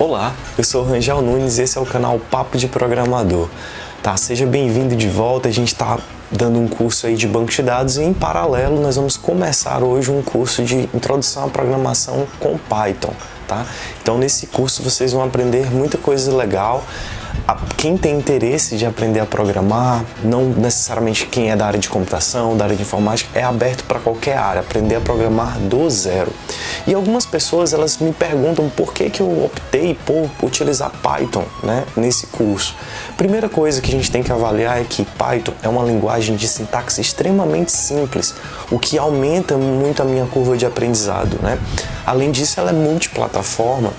Olá, eu sou o Rangel Nunes e esse é o canal Papo de Programador. Tá, seja bem-vindo de volta. A gente está dando um curso aí de banco de dados e em paralelo nós vamos começar hoje um curso de introdução à programação com Python. Tá? Então nesse curso vocês vão aprender muita coisa legal. Quem tem interesse de aprender a programar, não necessariamente quem é da área de computação, da área de informática, é aberto para qualquer área, aprender a programar do zero. E algumas pessoas elas me perguntam por que eu optei por utilizar Python, né, nesse curso. Primeira coisa que a gente tem que avaliar é que Python é uma linguagem de sintaxe extremamente simples, o que aumenta muito a minha curva de aprendizado, né? Além disso, ela é multiplataforma.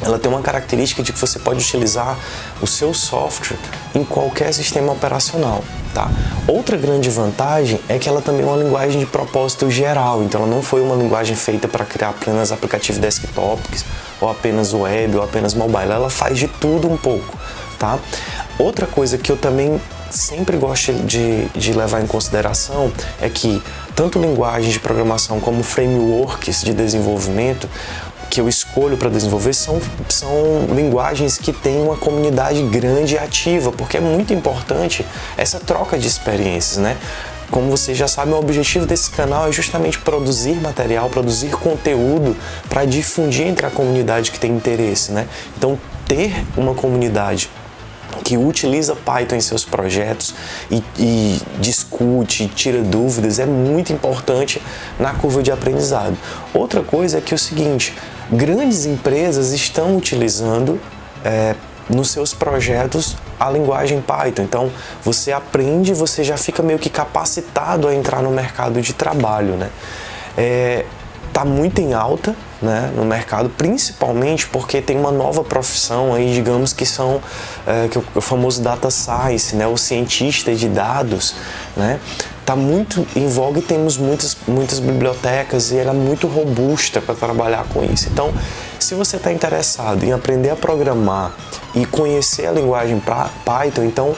Ela tem uma característica de que você pode utilizar o seu software em qualquer sistema operacional, tá? Outra grande vantagem é que ela também é uma linguagem de propósito geral, então ela não foi uma linguagem feita para criar apenas aplicativos desktops, ou apenas web, ou apenas mobile. Ela faz de tudo um pouco, tá? Outra coisa que eu também sempre gosto de levar em consideração é que tanto linguagens de programação como frameworks de desenvolvimento que eu escolho para desenvolver são linguagens que têm uma comunidade grande e ativa, porque é muito importante essa troca de experiências, né? Como vocês já sabem, o objetivo desse canal é justamente produzir material, produzir conteúdo para difundir entre a comunidade que tem interesse, né? Então, ter uma comunidade que utiliza Python em seus projetos e discute, tira dúvidas, é muito importante na curva de aprendizado. Outra coisa é que é o seguinte, grandes empresas estão utilizando nos seus projetos a linguagem Python. Então, você aprende, você já fica meio que capacitado a entrar no mercado de trabalho, né? Tá muito em alta, né, no mercado, principalmente porque tem uma nova profissão aí, digamos que são que é o famoso data science, né, o cientista de dados, né, tá muito em voga e temos muitas bibliotecas e ela é muito robusta para trabalhar com isso. Então, se você está interessado em aprender a programar e conhecer a linguagem Python, então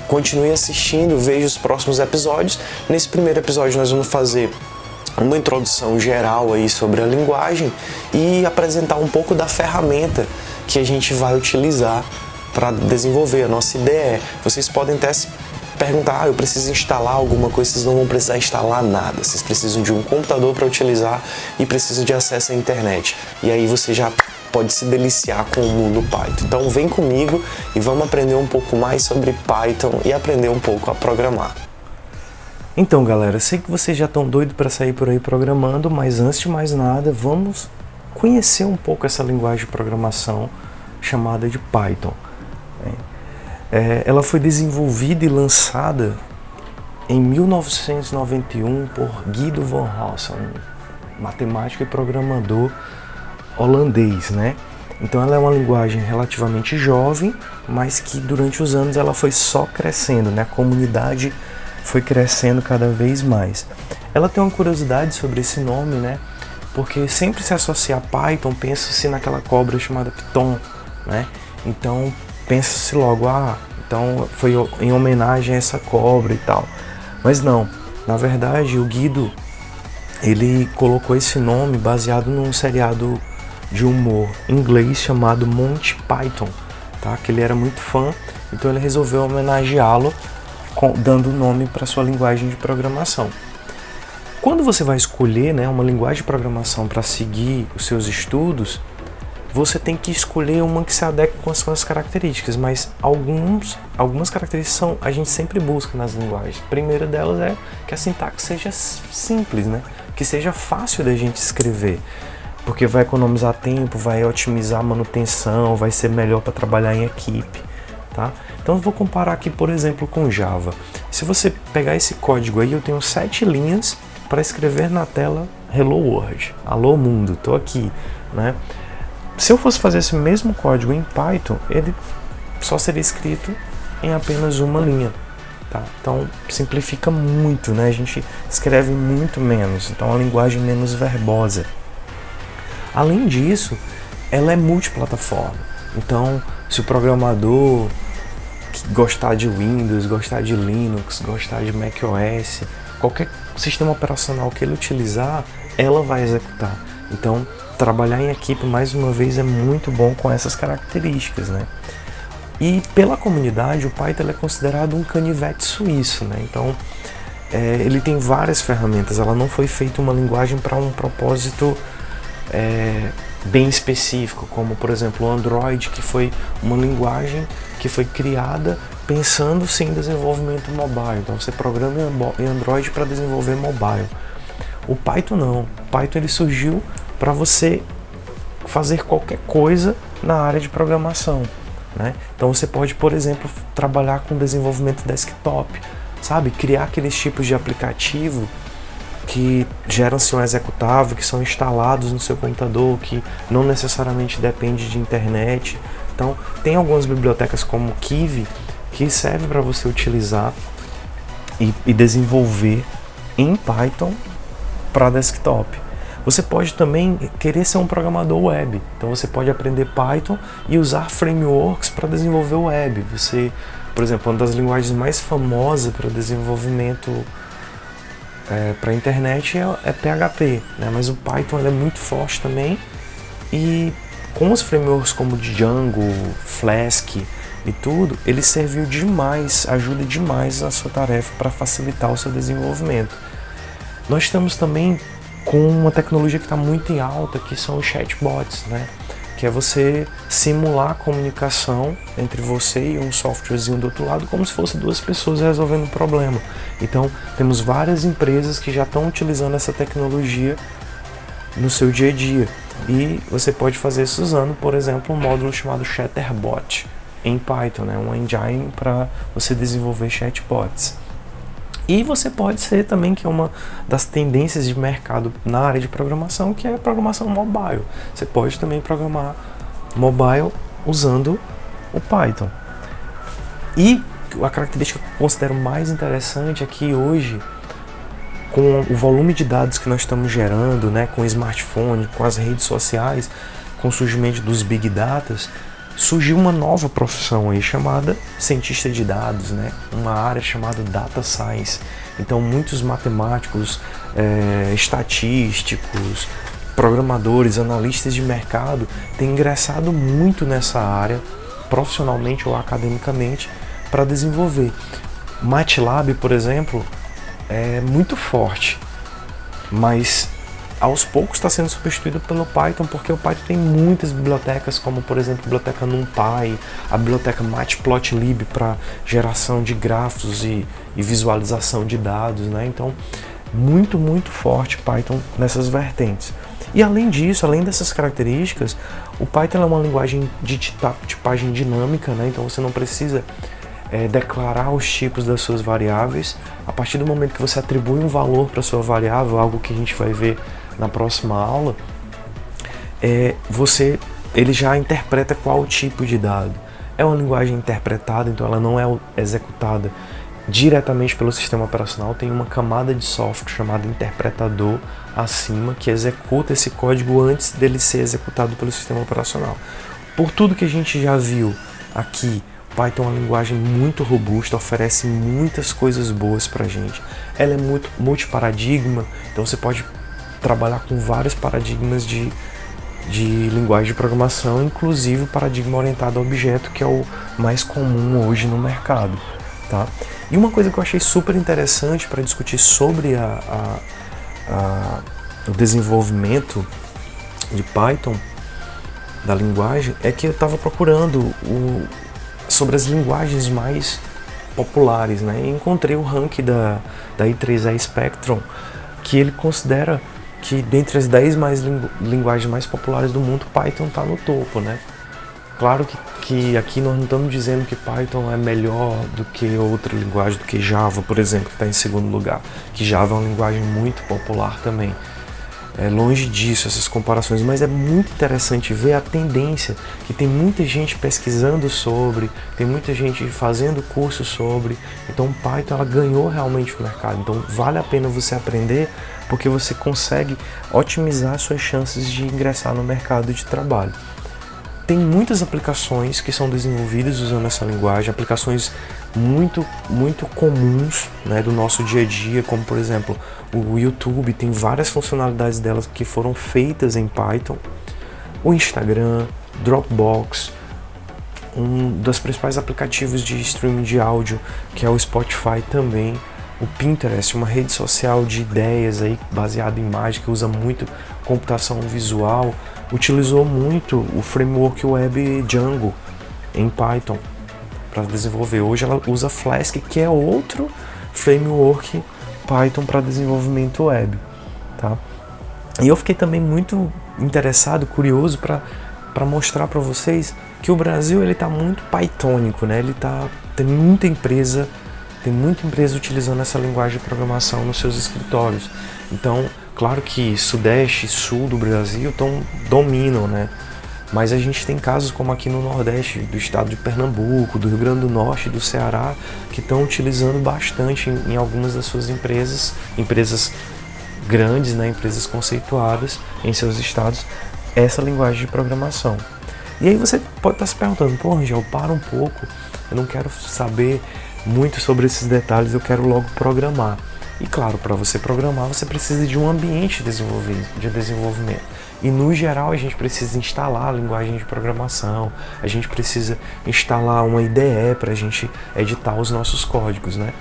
continue assistindo, veja os próximos episódios. Nesse primeiro episódio nós vamos fazer uma introdução geral aí sobre a linguagem e apresentar um pouco da ferramenta que a gente vai utilizar para desenvolver a nossa ideia. Vocês podem até se perguntar, eu preciso instalar alguma coisa, vocês não vão precisar instalar nada, vocês precisam de um computador para utilizar e precisam de acesso à internet. E aí você já pode se deliciar com o mundo Python. Então vem comigo e vamos aprender um pouco mais sobre Python e aprender um pouco a programar. Então, galera, sei que vocês já estão doidos para sair por aí programando, mas antes de mais nada, vamos conhecer um pouco essa linguagem de programação chamada de Python. Ela foi desenvolvida e lançada em 1991 por Guido van Rossum, matemático e programador holandês, né? Então ela é uma linguagem relativamente jovem, mas que durante os anos ela foi só crescendo, né? A comunidade foi crescendo cada vez mais. Ela tem uma curiosidade sobre esse nome, né? Porque sempre se associa a Python, pensa-se naquela cobra chamada Python, né? Então pensa-se logo, então foi em homenagem a essa cobra e tal. Mas não, na verdade o Guido, ele colocou esse nome baseado num seriado de humor inglês chamado Monty Python, tá? Que ele era muito fã, então ele resolveu homenageá-lo dando nome para sua linguagem de programação. Quando você vai escolher, né, uma linguagem de programação para seguir os seus estudos, você tem que escolher uma que se adeque com as suas características, mas algumas características a gente sempre busca nas linguagens. A primeira delas é que a sintaxe seja simples, né, que seja fácil da gente escrever, porque vai economizar tempo, vai otimizar a manutenção, vai ser melhor para trabalhar em equipe, tá? Então eu vou comparar aqui, por exemplo, com Java. Se você pegar esse código aí, eu tenho 7 linhas para escrever na tela Hello World, alô mundo, tô aqui, né? Se eu fosse fazer esse mesmo código em Python, ele só seria escrito em apenas uma linha, tá? Então simplifica muito, né? A gente escreve muito menos, então é uma linguagem menos verbosa. Além disso, ela é multiplataforma. Então, se o programador gostar de Windows, gostar de Linux, gostar de macOS, qualquer sistema operacional que ele utilizar, ela vai executar. Então, trabalhar em equipe, mais uma vez, é muito bom com essas características, né? E pela comunidade, o Python é considerado um canivete suíço, né? Então, ele tem várias ferramentas. Ela não foi feita uma linguagem para um propósito bem específico, como, por exemplo, o Android, que foi uma linguagem que foi criada pensando-se em desenvolvimento mobile. Então, você programa em Android para desenvolver mobile. O Python não. O Python ele surgiu para você fazer qualquer coisa na área de programação, né? Então você pode, por exemplo, trabalhar com desenvolvimento desktop, sabe? Criar aqueles tipos de aplicativo que geram-se um executável, que são instalados no seu computador, que não necessariamente depende de internet. Então tem algumas bibliotecas como Kivy que serve para você utilizar e desenvolver em Python para desktop. Você pode também querer ser um programador web, então você pode aprender Python e usar frameworks para desenvolver web. Você, por exemplo, uma das linguagens mais famosas para desenvolvimento para a internet é PHP, né? Mas o Python é muito forte também, e com os frameworks como Django, Flask e tudo, ele serviu demais, ajuda demais a sua tarefa para facilitar o seu desenvolvimento. Nós estamos também com uma tecnologia que está muito em alta, que são os chatbots, né? Que é você simular a comunicação entre você e um softwarezinho do outro lado, como se fosse duas pessoas resolvendo um problema. Então, temos várias empresas que já estão utilizando essa tecnologia no seu dia a dia. E você pode fazer isso usando, por exemplo, um módulo chamado Chatterbot em Python, né? Um engine para você desenvolver chatbots. E você pode ser também, que é uma das tendências de mercado na área de programação, que é a programação mobile. Você pode também programar mobile usando o Python. E a característica que eu considero mais interessante é que hoje, com o volume de dados que nós estamos gerando, né, com o smartphone, com as redes sociais, com o surgimento dos big data, surgiu uma nova profissão aí chamada cientista de dados, né? Uma área chamada data science. Então muitos matemáticos, estatísticos, programadores, analistas de mercado têm ingressado muito nessa área, profissionalmente ou academicamente, para desenvolver. MATLAB, por exemplo, é muito forte, mas aos poucos está sendo substituído pelo Python, porque o Python tem muitas bibliotecas, como por exemplo a biblioteca NumPy, a biblioteca Matplotlib para geração de gráficos e visualização de dados, né? Então, muito forte Python nessas vertentes. E além disso, além dessas características, o Python é uma linguagem de tipagem dinâmica, né? Então você não precisa declarar os tipos das suas variáveis. A partir do momento que você atribui um valor para sua variável, algo que a gente vai ver na próxima aula, ele já interpreta qual tipo de dado. É uma linguagem interpretada, então ela não é executada diretamente pelo sistema operacional. Tem uma camada de software chamada interpretador acima que executa esse código antes dele ser executado pelo sistema operacional. Por tudo que a gente já viu aqui, Python é uma linguagem muito robusta, oferece muitas coisas boas pra gente. Ela é muito multiparadigma, então você pode trabalhar com vários paradigmas de linguagem de programação, inclusive o paradigma orientado a objeto, que é o mais comum hoje no mercado, tá? E uma coisa que eu achei super interessante para discutir sobre o desenvolvimento de Python, da linguagem, é que eu estava procurando sobre as linguagens mais populares, né? E encontrei o ranking da i3E Spectrum, que ele considera que dentre as 10 linguagens mais populares do mundo, Python está no topo, né? Claro que aqui nós não estamos dizendo que Python é melhor do que outra linguagem, do que Java, por exemplo, que está em segundo lugar, que Java é uma linguagem muito popular também. É longe disso, essas comparações, mas é muito interessante ver a tendência, que tem muita gente pesquisando sobre, tem muita gente fazendo curso sobre. Então Python ela ganhou realmente o mercado, então vale a pena você aprender, porque você consegue otimizar suas chances de ingressar no mercado de trabalho. Tem muitas aplicações que são desenvolvidas usando essa linguagem, aplicações muito comuns, né, do nosso dia a dia, como por exemplo o YouTube tem várias funcionalidades delas que foram feitas em Python, o Instagram, Dropbox, um dos principais aplicativos de streaming de áudio, que é o Spotify também, o Pinterest, uma rede social de ideias aí baseada em imagem, que usa muito computação visual, utilizou muito o framework web Django em Python para desenvolver. Hoje ela usa Flask, que é outro framework Python para desenvolvimento web, tá? E eu fiquei também muito interessado, curioso para mostrar para vocês que o Brasil ele está muito pythônico, né? Tem muita empresa utilizando essa linguagem de programação nos seus escritórios. Então, claro que Sudeste e Sul do Brasil dominam, né? Mas a gente tem casos como aqui no Nordeste, do estado de Pernambuco, do Rio Grande do Norte, do Ceará, que estão utilizando bastante em algumas das suas empresas grandes, né, empresas conceituadas em seus estados, essa linguagem de programação. E aí você pode estar se perguntando, pô, Angel, para um pouco, eu não quero saber muito sobre esses detalhes, eu quero logo programar. E claro, para você programar, você precisa de um ambiente de desenvolvimento. E no geral a gente precisa instalar a linguagem de programação, a gente precisa instalar uma IDE para a gente editar os nossos códigos, né?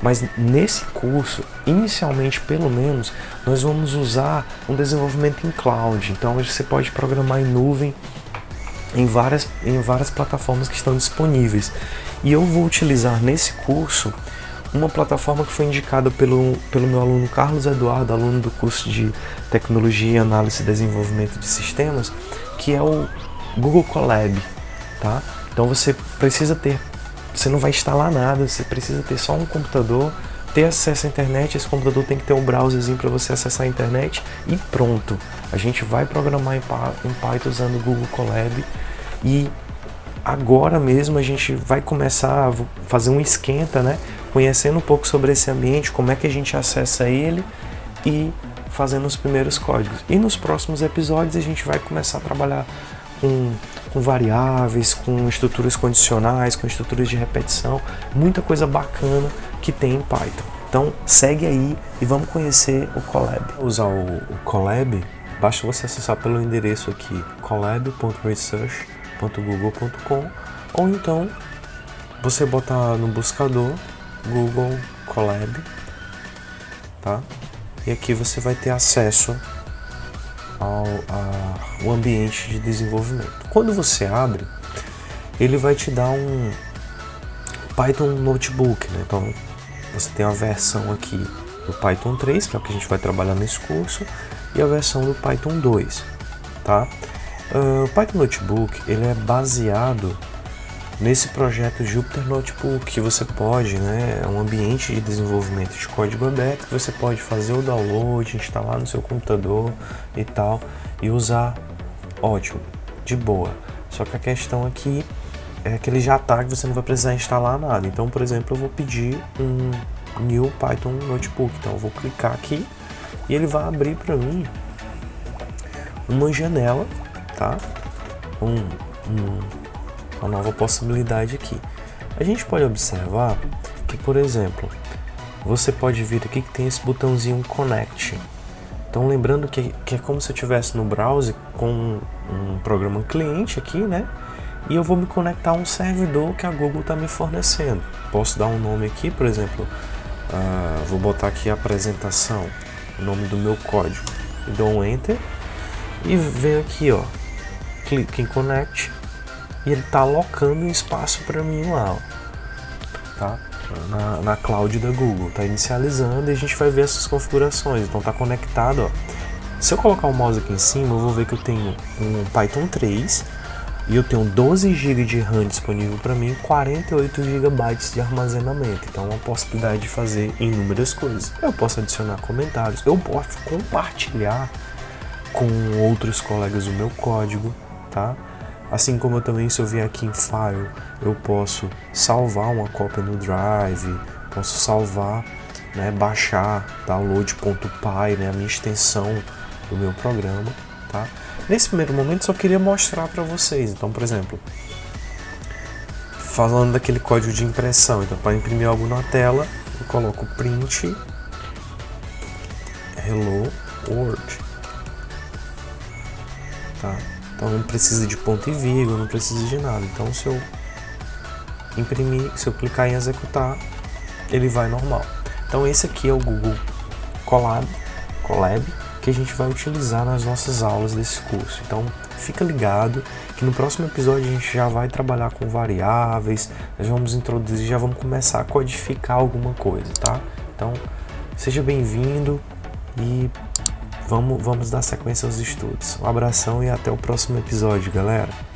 Mas nesse curso, inicialmente pelo menos, nós vamos usar um desenvolvimento em cloud. Então você pode programar em nuvem em várias plataformas que estão disponíveis. E eu vou utilizar nesse curso uma plataforma que foi indicada pelo meu aluno Carlos Eduardo, aluno do curso de Tecnologia, Análise e Desenvolvimento de Sistemas, que é o Google Colab, tá? Então você não vai instalar nada, você precisa ter só um computador, ter acesso à internet, esse computador tem que ter um browserzinho para você acessar a internet e pronto. A gente vai programar em Python usando o Google Colab e agora mesmo a gente vai começar a fazer um esquenta, né? Conhecendo um pouco sobre esse ambiente, como é que a gente acessa ele e fazendo os primeiros códigos. E nos próximos episódios a gente vai começar a trabalhar com variáveis, com estruturas condicionais, com estruturas de repetição, muita coisa bacana que tem em Python. Então segue aí e vamos conhecer o Colab. Para usar o Colab, basta você acessar pelo endereço aqui colab.research.google.com ou então você botar no buscador Google Colab, tá? E aqui você vai ter acesso ao ambiente de desenvolvimento. Quando você abre, ele vai te dar um Python Notebook, né? Então você tem a versão aqui do Python 3, que é o que a gente vai trabalhar nesse curso, e a versão do Python 2, tá? O Python Notebook ele é baseado nesse projeto Jupyter Notebook, que você pode, né, é um ambiente de desenvolvimento de código aberto, que você pode fazer o download, instalar no seu computador e tal, e usar, ótimo, de boa. Só que a questão aqui é que ele já está, que você não vai precisar instalar nada. Então, por exemplo, eu vou pedir um New Python Notebook, então eu vou clicar aqui e ele vai abrir para mim uma janela, tá? Uma nova possibilidade aqui. A gente pode observar que, por exemplo, você pode vir aqui que tem esse botãozinho Connect. Então lembrando que é como se eu estivesse no browser com um programa cliente aqui, né? E eu vou me conectar a um servidor que a Google está me fornecendo. Posso dar um nome aqui, por exemplo, vou botar aqui apresentação, o nome do meu código. E dou um Enter e venho aqui, ó, clique em Connect. E ele está alocando um espaço para mim lá, ó, tá? Na cloud da Google, está inicializando e a gente vai ver essas configurações. Então está conectado, ó. Se eu colocar o mouse aqui em cima, eu vou ver que eu tenho um Python 3 e eu tenho 12 GB de RAM disponível para mim, 48 GB de armazenamento. Então é uma possibilidade de fazer inúmeras coisas. Eu posso adicionar comentários, eu posso compartilhar com outros colegas o meu código, tá? Assim como eu também, se eu vier aqui em File, eu posso salvar uma cópia no Drive, posso salvar, né, baixar download.py, né, a minha extensão do meu programa, tá? Nesse primeiro momento só queria mostrar para vocês. Então, por exemplo, falando daquele código de impressão. Então, para imprimir algo na tela, eu coloco print Hello World. Tá? Então não precisa de ponto e vírgula, não precisa de nada. Então se eu imprimir, se eu clicar em executar, ele vai normal. Então esse aqui é o Google Colab, que a gente vai utilizar nas nossas aulas desse curso. Então fica ligado que no próximo episódio a gente já vai trabalhar com variáveis, nós vamos introduzir, já vamos começar a codificar alguma coisa, tá? Então seja bem-vindo e vamos dar sequência aos estudos. Um abração e até o próximo episódio, galera!